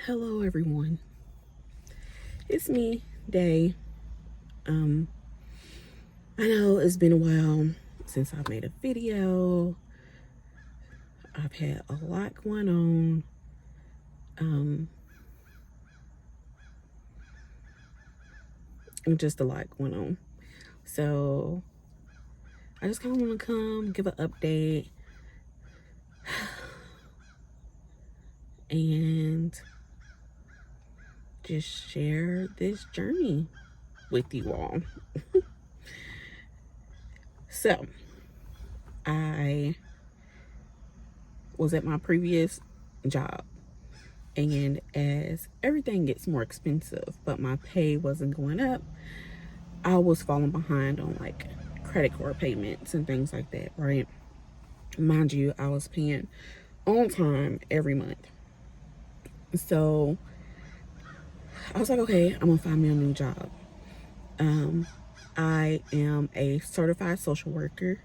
Hello everyone. It's me, Day. I know it's been a while since I've made a video. I've had a lot going on. Just a lot going on. So I just kind of want to come give an update and just share this journey with you all. So I was at my previous job, and as everything gets more expensive but my pay wasn't going up, I was falling behind on like credit card payments and things like that, right? Mind you, I was paying on time every month. So I was like, okay, I'm gonna find me a new job. I am a certified social worker,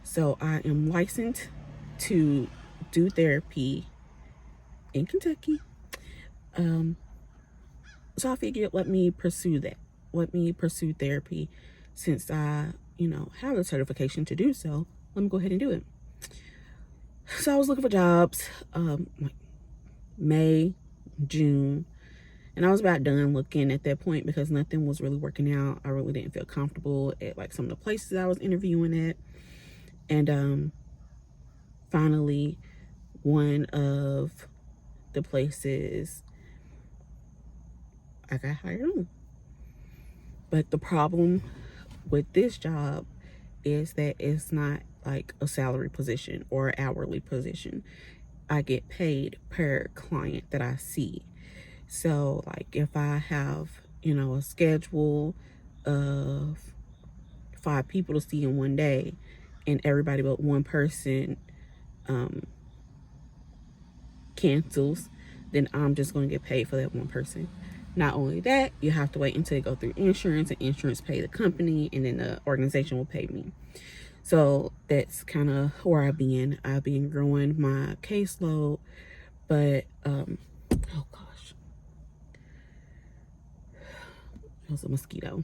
so I am licensed to do therapy in Kentucky. So I figured, let me pursue that. Let me pursue therapy since I, have a certification to do so. Let me go ahead and do it. So I was looking for jobs, like May, June, and I was about done looking at that point because nothing was really working out. I really didn't feel comfortable at like some of the places I was interviewing at. And finally, one of the places I got hired on. But the problem with this job is that it's not like a salary position or hourly position. I get paid per client that I see. So like if I have, a schedule of 5 people to see in one day and everybody but one person cancels, then I'm just going to get paid for that one person. Not only that, you have to wait until you go through insurance, and insurance pay the company, and then the organization will pay me. So that's kind of where I've been growing my caseload, but oh gosh, it was a mosquito.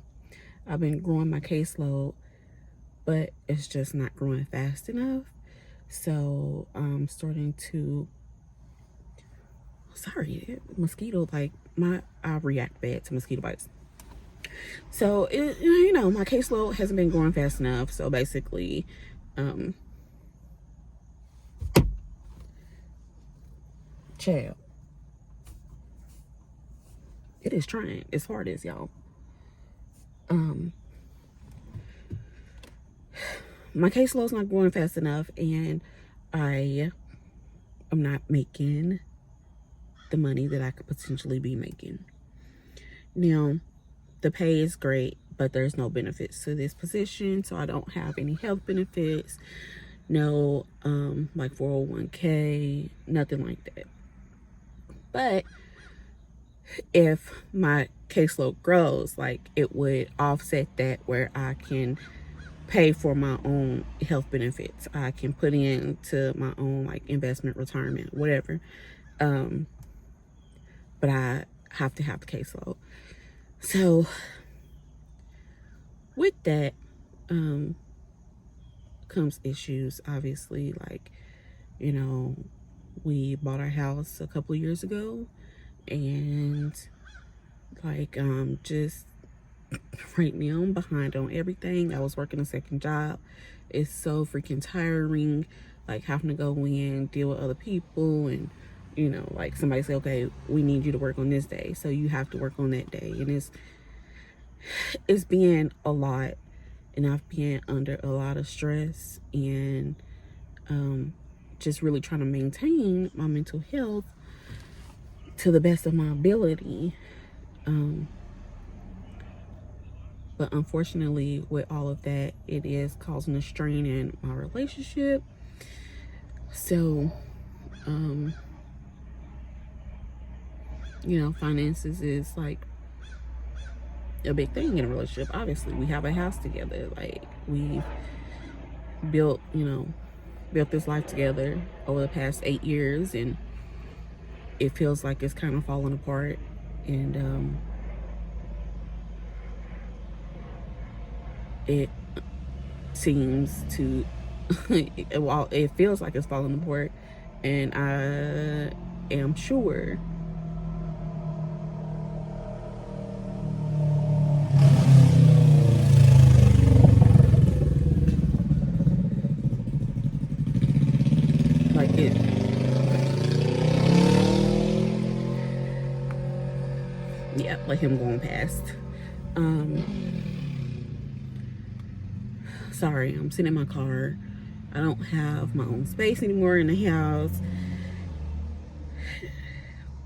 I've been growing my caseload, but it's just not growing fast enough. So I'm starting to, mosquito, like I react bad to mosquito bites. So my caseload hasn't been growing fast enough. So basically, child, it is trying as hard as y'all. My caseload's not growing fast enough, and I am not making the money that I could potentially be making. Now, the pay is great, but there's no benefits to this position, so I don't have any health benefits, no like 401k, nothing like that. But if my caseload grows, like it would offset that, where I can pay for my own health benefits. I can put into my own like investment, retirement, whatever. But I have to have the caseload. So with that comes issues, obviously. Like, we bought our house a couple of years ago, and like just right now I'm behind on everything. I was working a second job. It's so freaking tiring, like having to go in, deal with other people, and like somebody say, okay, we need you to work on this day, so you have to work on that day. And it's been a lot, and I've been under a lot of stress, and just really trying to maintain my mental health to the best of my ability. But unfortunately, with all of that, it is causing a strain in my relationship. So finances is like a big thing in a relationship. Obviously, we have a house together. Like, we built this life together over the past 8 years, and it feels like it's kind of falling apart. And it seems to, well, it feels like it's falling apart. And I am sure like it, yeah, like him going past. Sorry, I'm sitting in my car. I don't have my own space anymore in the house,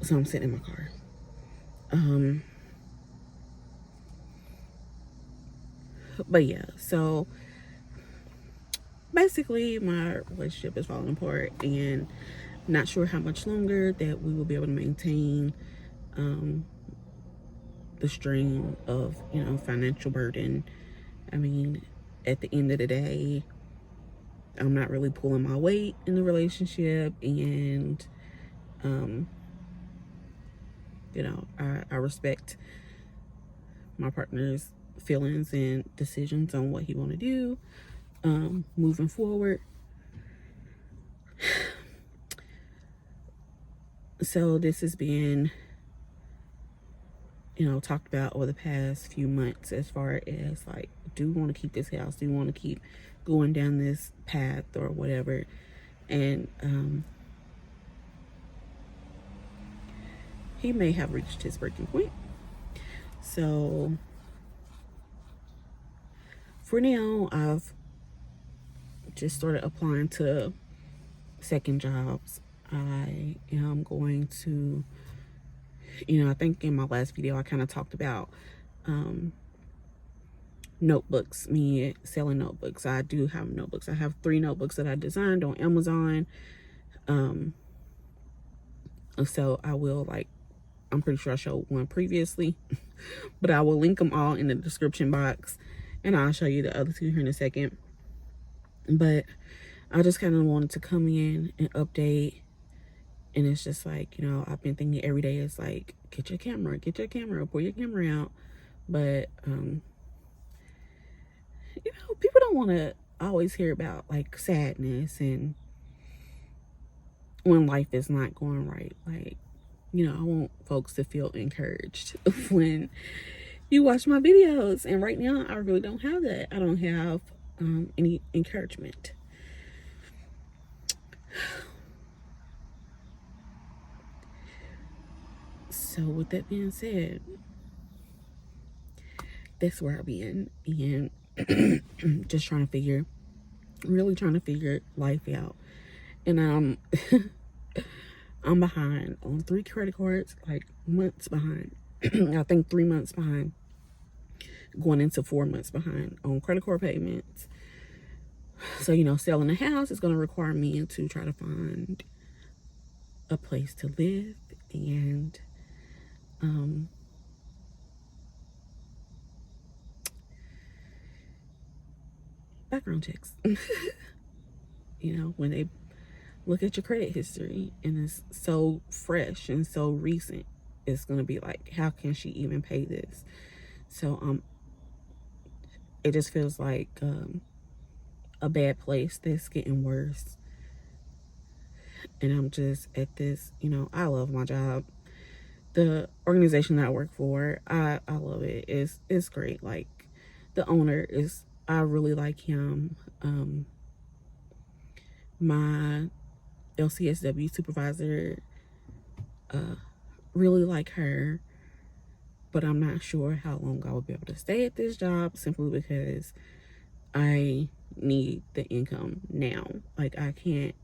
so I'm sitting in my car. But yeah, so basically my relationship is falling apart, and not sure how much longer that we will be able to maintain the stream of, you know, financial burden. I mean, at the end of the day, I'm not really pulling my weight in the relationship, and you know, I respect my partner's feelings and decisions on what he want to do moving forward. So this has been, you know, talked about over the past few months, as far as like, do we want to keep this house? Do we want to keep going down this path or whatever? And he may have reached his breaking point. So for now, I've just started applying to second jobs. I am going to, you know, I think in my last video I kind of talked about notebooks, me selling notebooks. I do have notebooks. I have 3 notebooks that I designed on Amazon. So I will, like, I'm pretty sure I showed one previously, but I will link them all in the description box, and I'll show you the other 2 here in a second. But I just kind of wanted to come in and update. And it's just like, you know, I've been thinking every day is like, get your camera, pull your camera out. But, you know, people don't want to always hear about like sadness and when life is not going right. Like, you know, I want folks to feel encouraged when you watch my videos. And right now, I really don't have that. I don't have any encouragement. So with that being said, that's where I've been, and just really trying to figure life out. And I'm behind on 3 credit cards, like months behind. I think 3 months behind, going into 4 months behind on credit card payments. So, you know, selling a house is going to require me to try to find a place to live, and background checks. You know, when they look at your credit history and it's so fresh and so recent, it's going to be like, how can she even pay this? So it just feels like a bad place that's getting worse. And I'm just at this, you know, I love my job. The organization that I work for, I love it. It's great. Like, the owner is, I really like him. My LCSW supervisor, really like her, but I'm not sure how long I will be able to stay at this job, simply because I need the income now. Like, I can't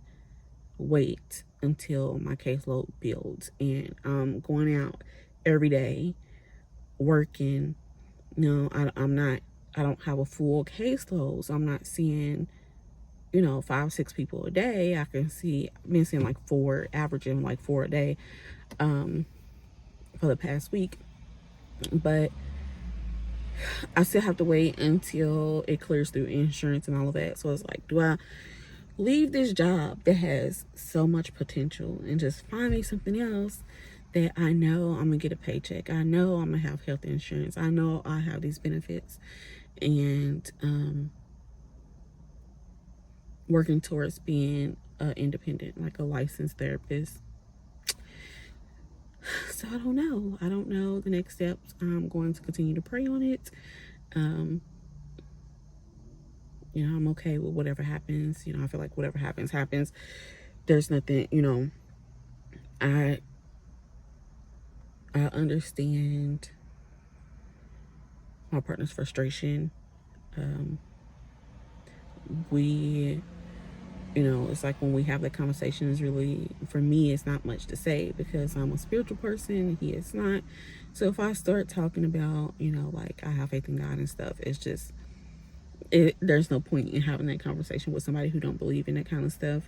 wait until my caseload builds, and I'm going out every day working. You know, I don't have a full caseload, so I'm not seeing, you know, 5-6 people a day. I've been seeing like 4, averaging like 4 a day for the past week. But I still have to wait until it clears through insurance and all of that. So it's like, do I leave this job that has so much potential and just find me something else that I know I'm gonna get a paycheck. I know I'm gonna have health insurance. I know I have these benefits, and working towards being independent, like a licensed therapist. So I don't know. I don't know the next steps. I'm going to continue to pray on it. I'm okay with whatever happens. I feel like whatever happens, happens. There's nothing, I understand my partner's frustration. We, it's like when we have that conversation, is really, for me, it's not much to say because I'm a spiritual person, he is not. So if I start talking about, like I have faith in God and stuff, it's just, there's no point in having that conversation with somebody who don't believe in that kind of stuff.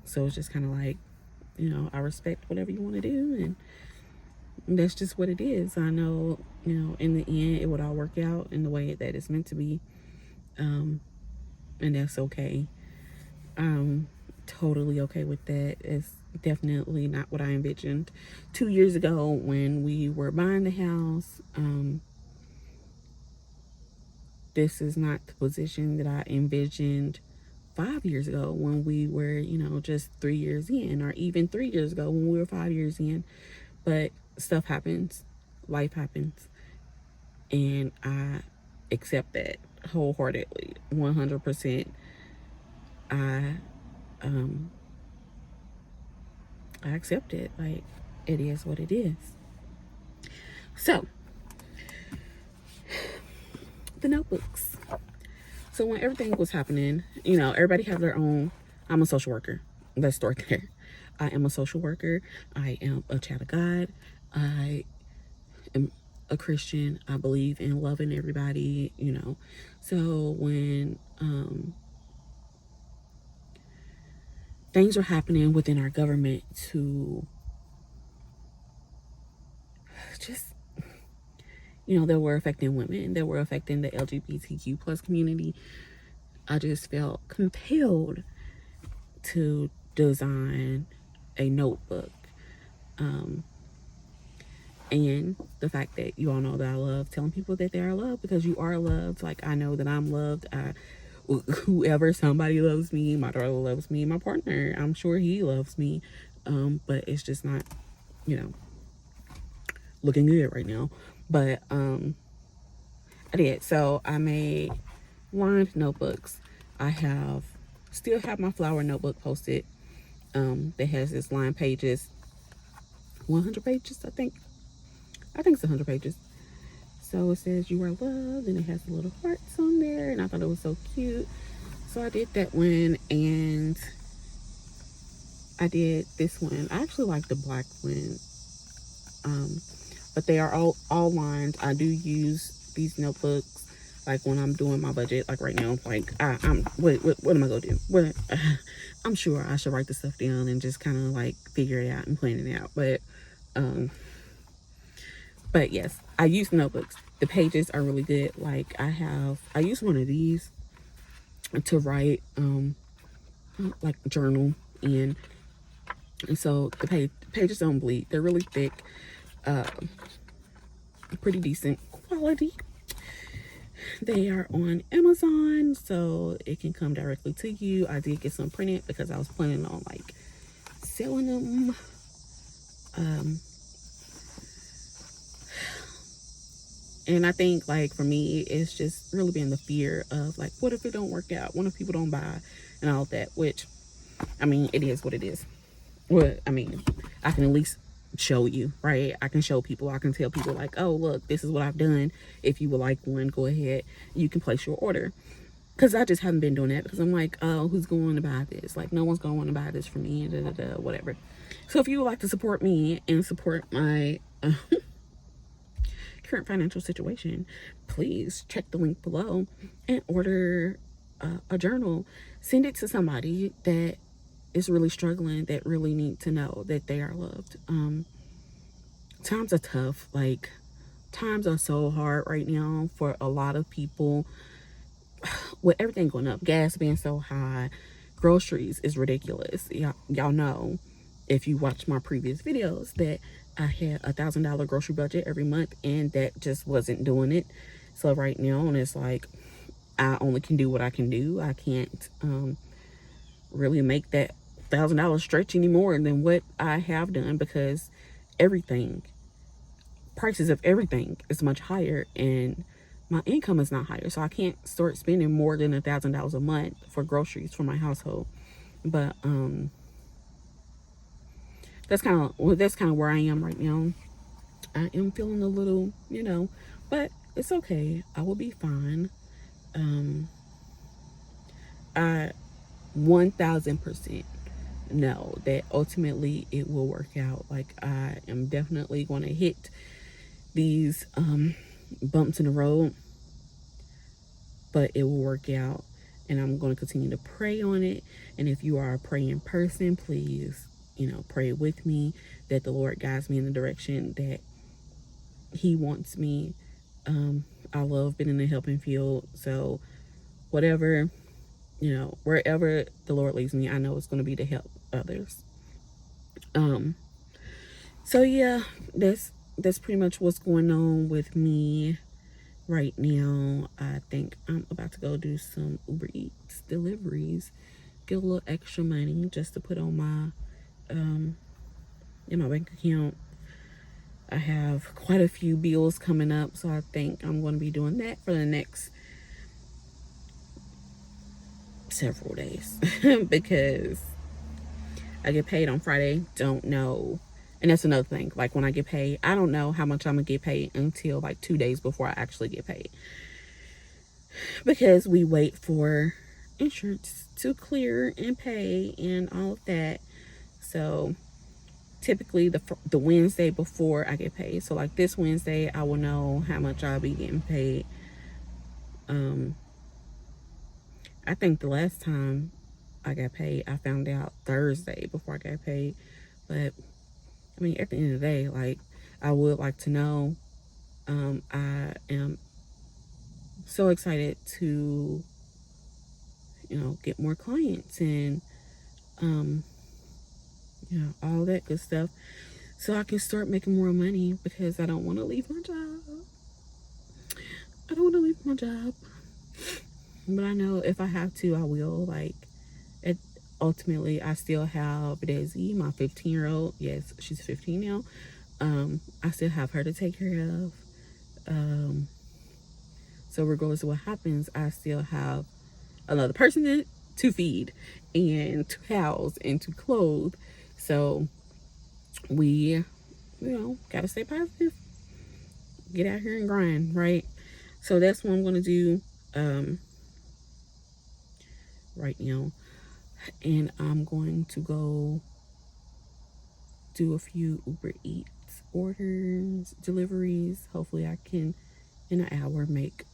So it's just kind of like, I respect whatever you want to do, and that's just what it is. I know, in the end, it would all work out in the way that it's meant to be. And that's okay. I'm totally okay with that. It's definitely not what I envisioned 2 years ago when we were buying the house. This is not the position that I envisioned 5 years ago when we were, just 3 years in, or even 3 years ago when we were 5 years in. But stuff happens, life happens, and I accept that wholeheartedly, 100%. I accept it. Like, it is what it is. So, the notebooks. So when everything was happening, everybody have their own. I'm a social worker. Let's start there. I am a social worker. I am a child of God. I am a Christian. I believe in loving everybody, So when things are happening within our government to just, that were affecting women, that were affecting the LGBTQ plus community, I just felt compelled to design a notebook. And the fact that you all know that I love telling people that they are loved, because you are loved. Like, I know that I'm loved. Whoever, somebody loves me, my daughter loves me, my partner, I'm sure he loves me. But it's just not, looking good right now. But I did. So I made lined notebooks. I still have my flower notebook posted. That has this lined pages, 100 pages, I think it's 100 pages. So it says you are loved, and it has the little hearts on there, and I thought it was so cute. So I did that one, and I did this one. I actually like the black one, but they are all lined. I do use these notebooks like when I'm doing my budget, like right now. Like I'm what am I gonna do? I'm sure I should write the stuff down and just kind of like figure it out and plan it out. But yes, I use notebooks. The pages are really good. Like I use one of these to write like journal in, and so the pages don't bleed. They're really thick, pretty decent quality. They are on Amazon, so it can come directly to you. I did get some printed because I was planning on like selling them. And I think, like, for me, it's just really been the fear of, like, what if it don't work out? What if people don't buy and all that? Which, I mean, it is what it is. Well, I mean, I can at least show you, right? I can show people. I can tell people, like, oh, look, this is what I've done. If you would like one, go ahead. You can place your order. Because I just haven't been doing that because I'm like, oh, who's going to buy this? Like, no one's going to want to buy this for me, whatever. So if you would like to support me and support my current financial situation, please check the link below and order a journal. Send it to somebody that is really struggling, that really need to know that they are loved. Times are tough. Like, times are so hard right now for a lot of people. with everything going up, gas being so high, groceries is ridiculous. Y'all know, if you watch my previous videos, that I had $1,000 grocery budget every month, and that just wasn't doing it. So right now, and it's like, I only can do what I can do. I can't really make that $1,000 stretch any more than what I have done, because everything, prices of everything is much higher, and my income is not higher, so I can't start spending more than $1,000 a month for groceries for my household. But that's kind of, well, that's kind of where I am right now. I am feeling a little, but it's okay. I will be fine. I 1000% know that ultimately it will work out. Like, I am definitely going to hit these bumps in the road, but it will work out, and I'm going to continue to pray on it. And if you are a praying person, please, pray with me that the Lord guides me in the direction that He wants me. I love being in the helping field, so whatever, wherever the Lord leads me, I know it's going to be to help others. So yeah, that's pretty much what's going on with me right now. I think I'm about to go do some Uber Eats deliveries, get a little extra money just to put on my in my bank account. I have quite a few bills coming up, so I think I'm going to be doing that for the next several days because I get paid on Friday. Don't know. And that's another thing. Like, when I get paid, I don't know how much I'm going to get paid until like 2 days before I actually get paid, because we wait for insurance to clear and pay and all of that. So typically the Wednesday before I get paid. So like this Wednesday, I will know how much I'll be getting paid. I think the last time I got paid, I found out Thursday before I got paid. But I mean, at the end of the day, like, I would like to know. I am so excited to, get more clients and, all that good stuff, so I can start making more money, because I don't want to leave my job. I don't want to leave my job. But I know if I have to, I will. Like, ultimately, I still have Desi, my 15-year-old. Yes, she's 15 now. I still have her to take care of. So regardless of what happens, I still have another person to feed and to house and to clothe. So we, gotta stay positive. Get out here and grind, right? So that's what I'm gonna do right now. And I'm going to go do a few Uber Eats orders, deliveries. Hopefully I can, in an hour, make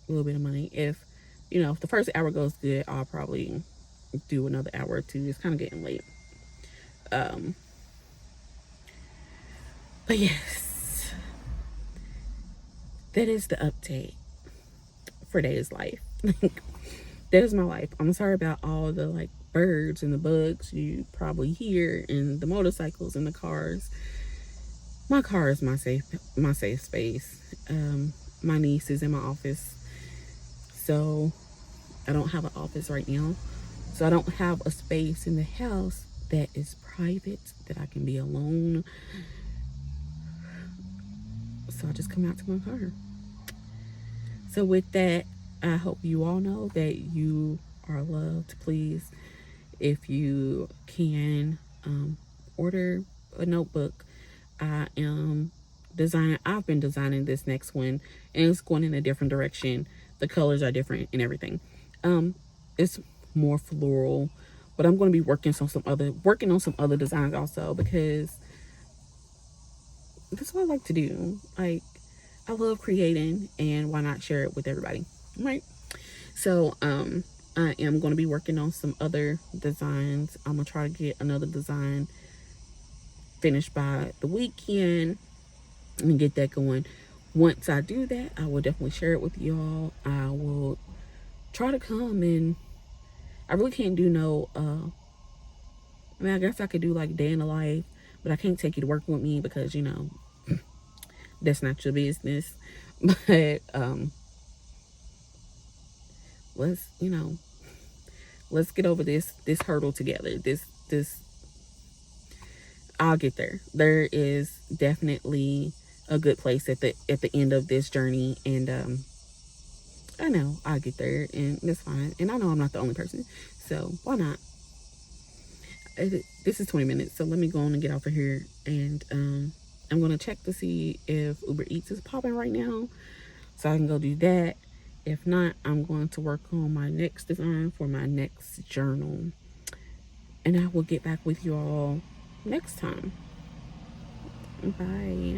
a little bit of money. If the first hour goes good, I'll probably do another hour or two. It's kind of getting late. But yes, that is the update for Day's life. That is my life. I'm sorry about all the like birds and the bugs you probably hear, and the motorcycles and the cars. My car is my safe space. My niece is in my office, so I don't have an office right now. So I don't have a space in the house that is private, that I can be alone. So I just come out to my car. So with that, I hope you all know that you are loved. Please, if you can, order a notebook. I've been designing this next one, and it's going in a different direction. The colors are different and everything. It's more floral, but I'm going to be working on some other designs also, because that's what I like to do. Like, I love creating, and why not share it with everybody, right? So I am going to be working on some other designs. I'm going to try to get another design finished by the weekend and get that going. Once I do that, I will definitely share it with y'all. I will try to come. And I really can't do no I mean, I guess I could do like day in the life, but I can't take you to work with me because, you know, that's not your business. But let's, you know, let's get over this hurdle together. This I'll get there. There is definitely a good place at the end of this journey, and I know I'll get there, and that's fine. And I know I'm not the only person, so why not? This is 20 minutes, so let me go on and get off of here, and I'm gonna check to see if Uber Eats is popping right now, so I can go do that. If not, I'm going to work on my next design for my next journal, and I will get back with you all next time. Bye.